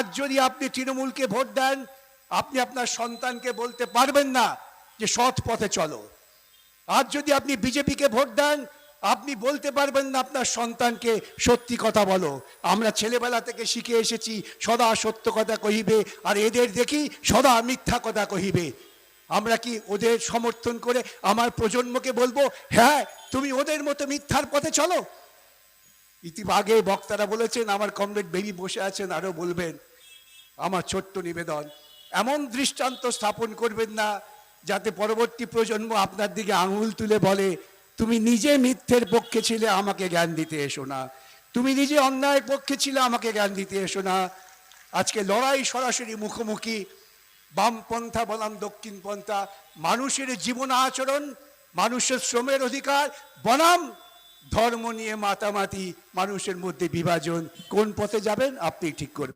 আজ যদি আপনি তৃণমূলকে ভোট দেন, আপনি আপনার সন্তানকে বলতে পারবেন না যে সৎ পথে চলো। আজ যদি আপনি বিজেপিকে ভোট দেন, আপনি বলতে পারবেন না আপনার সন্তানকে সত্যি কথা বলো। আমরা ছেলেবেলা থেকে শিখে এসেছি সদা সত্য কথা কহিবে, আর এদের দেখি সদা মিথ্যা কথা কহিবে। আমরা কি ওদের সমর্থন করে আমার প্রজন্মকে বলবো হ্যাঁ তুমি ওদের মতো মিথ্যার পথে চলো? ইতিবাগে বক্তারা বলেছেন, আমার কমরেড বেবি বসে আছেন, আরো বলবেন। আমার ছোট্ট নিবেদন, এমন দৃষ্টান্ত স্থাপন করবেন না যাতে পরবর্তী প্রজন্ম আপনার দিকে আঙুল তুলে বলে তুমি নিজে মিথ্যের পক্ষে ছিলে, আমাকে জ্ঞান দিতে এসো না। তুমি নিজে অন্যায়ের পক্ষে ছিলে, আমাকে জ্ঞান দিতে এসো না। আজকে লড়াই সরাসরি মুখোমুখি, বামপন্থা বনাম দক্ষিণপন্থা, মানুষের জীবন আচরণ, মানুষের শ্রমের অধিকার বনাম ধর্ম নিয়ে মাতামাতি, মানুষের মধ্যে বিভাজন। কোন পথে যাবেন আপনি ঠিক করবেন।